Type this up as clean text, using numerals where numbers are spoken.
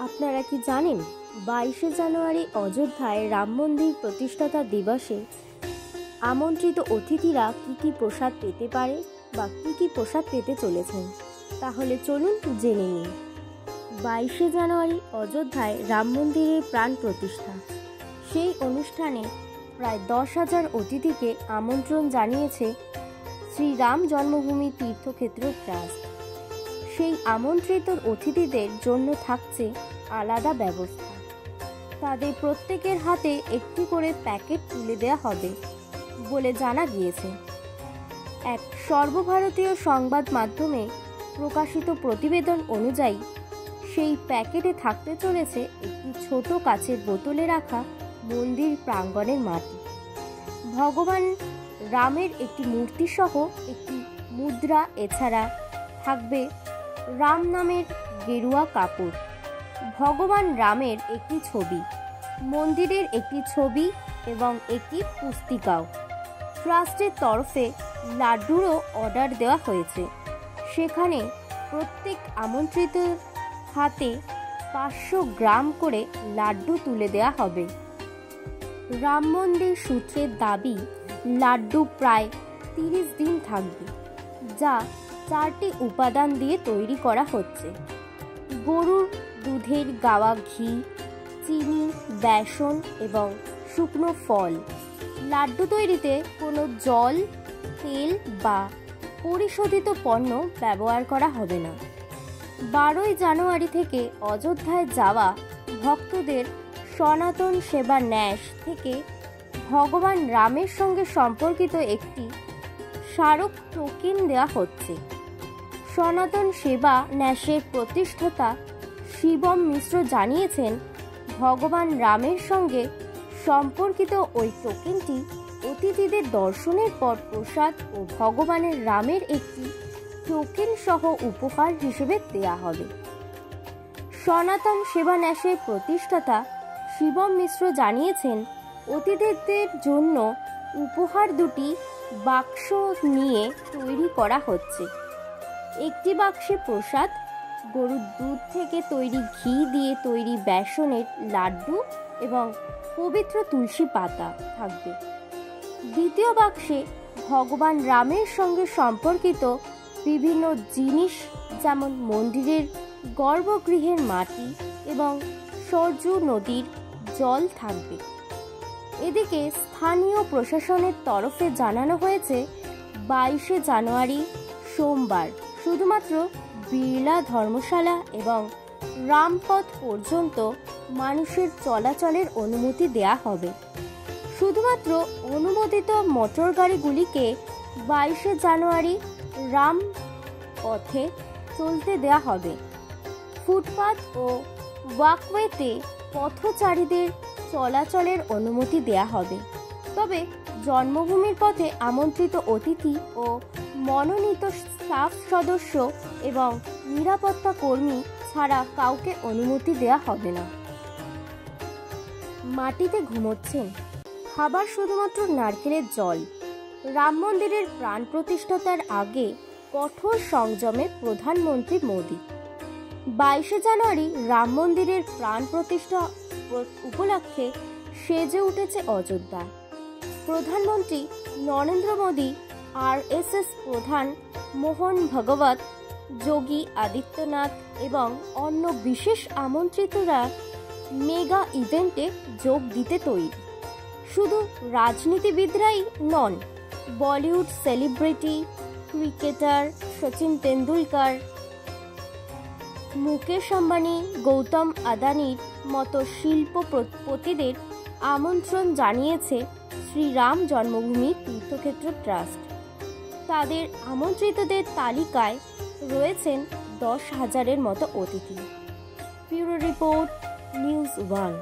আপনারা কি জানেন 22শে জানুয়ারি অযোধ্যায় রাম মন্দির প্রতিষ্ঠাতা দিবসে আমন্ত্রিত অতিথিরা কি প্রসাদ পেতে পারে বা কি প্রসাদ পেতে চলেছেন? তাহলে চলুন জেনে নিই। 22শে জানুয়ারি অযোধ্যায় রাম মন্দিরের প্রাণ প্রতিষ্ঠা। সেই অনুষ্ঠানে প্রায় 10,000 অতিথিকে আমন্ত্রণ জানিয়েছে শ্রীরাম জন্মভূমি তীর্থক্ষেত্র ট্রাস্ট। সেই আমন্ত্রিত অতিথিদের জন্য থাকছে আলাদা ব্যবস্থা। তাদের প্রত্যেকের হাতে একটি করে প্যাকেট তুলে দেওয়া হবে বলে জানা গিয়েছে। এক সর্বভারতীয় সংবাদ মাধ্যমে প্রকাশিত প্রতিবেদন অনুযায়ী সেই প্যাকেটে থাকতে চলেছে একটি ছোট কাচের বোতলে রাখা মন্দির প্রাঙ্গণের মাটি, ভগবান রামের একটি মূর্তি সহ একটি মুদ্রা, এছাড়া থাকবে রাম নামের গেরুয়া কাপড়, ভগবান রামের একটি ছবি, মন্দিরের একটি ছবি এবং একটি পুস্তিকাও। ট্রাস্টের তরফে লাড্ডুরও অর্ডার দেওয়া হয়েছে। সেখানে প্রত্যেক আমন্ত্রিত হাতে 500 গ্রাম করে লাড্ডু তুলে দেওয়া হবে। রাম মন্দির সূত্রের দাবি, লাড্ডু প্রায় 30 দিন থাকবে, যা 4টি উপাদান দিয়ে তৈরি করা হচ্ছে: গরুর দুধের গাওয়া ঘি, চিনি, বেসন এবং শুকনো ফল। লাড্ডু তৈরিতে কোনো জল, তেল বা পরিশোধিত পণ্য ব্যবহার করা হবে না। 12ই জানুয়ারি থেকে অযোধ্যায় যাওয়া ভক্তদের সনাতন সেবা ন্যাস থেকে ভগবান রামের সঙ্গে সম্পর্কিত একটি স্মারক টোকেন দেওয়া হচ্ছে। সনাতন সেবা ন্যাসের প্রতিষ্ঠাতা শিবম মিশ্র জানিয়েছেন, ভগবান রামের সঙ্গে সম্পর্কিত ওই টোকেনটি অতিথিদের দর্শনের পর প্রসাদ ও ভগবানের রামের একটি টোকেন সহ উপহার হিসেবে দেয়া হবে। সনাতন সেবা ন্যাসের প্রতিষ্ঠাতা শিবম মিশ্র জানিয়েছেন, অতিথিদের জন্য উপহার দুটি বাক্স নিয়ে তৈরি করা হচ্ছে। একটি বাক্সে প্রসাদ, গরুর দুধ থেকে তৈরি ঘি দিয়ে তৈরি বেসনের লাড্ডু এবং পবিত্র তুলসী পাতা থাকবে। দ্বিতীয় বাক্সে ভগবান রামের সঙ্গে সম্পর্কিত বিভিন্ন জিনিস, যেমন মন্দিরের গর্ভগৃহের মাটি এবং সরজু নদীর জল থাকবে। এদিকে স্থানীয় প্রশাসনের তরফে জানানো হয়েছে, 22শে জানুয়ারি সোমবার শুধুমাত্র বিড়লা ধর্মশালা এবং রামপথ পর্যন্ত মানুষের চলাচলের অনুমতি দেয়া হবে। শুধুমাত্র অনুমোদিত মোটর গাড়িগুলিকে 22শে জানুয়ারি রাম পথে চলতে দেয়া হবে। ফুটপাত ও ওয়াকওয়েতে পথচারীদের চলাচলের অনুমতি দেয়া হবে। তবে জন্মভূমির পথে আমন্ত্রিত অতিথি ও মনোনীত স্টাফ সদস্য এবং নিরাপত্তা কর্মী ছাড়া কাউকে অনুমতি দেয়া হবে না। মাটিতে ঘুমোচ্ছেন, খাবার শুধুমাত্র নারকেলের জল। রাম মন্দিরের প্রাণ প্রতিষ্ঠাতার আগে কঠোর সংযমে প্রধানমন্ত্রী মোদী। 22শে জানুয়ারি রাম মন্দিরের প্রাণ প্রতিষ্ঠা উপলক্ষে সেজে উঠেছে অযোধ্যা। প্রধানমন্ত্রী নরেন্দ্র মোদী, RSS প্রধান মোহন ভাগবত, যোগী আদিত্যনাথ এবং অন্য বিশেষ আমন্ত্রিতরা মেগা ইভেন্টে যোগ দিতে তৈরি। শুধু রাজনীতিবিদরাই নন, বলিউড সেলিব্রিটি, ক্রিকেটার সচিন তেন্ডুলকর, মুকেশ আম্বানি, গৌতম আদানির মতো শিল্পপতিদের আমন্ত্রণ জানিয়েছে শ্রীরাম জন্মভূমি তীর্থক্ষেত্র ট্রাস্ট। তাদের আমন্ত্রিতদের তালিকায় রয়েছেন 10,000-এর মতো অতিথি। Bureau report, news 1।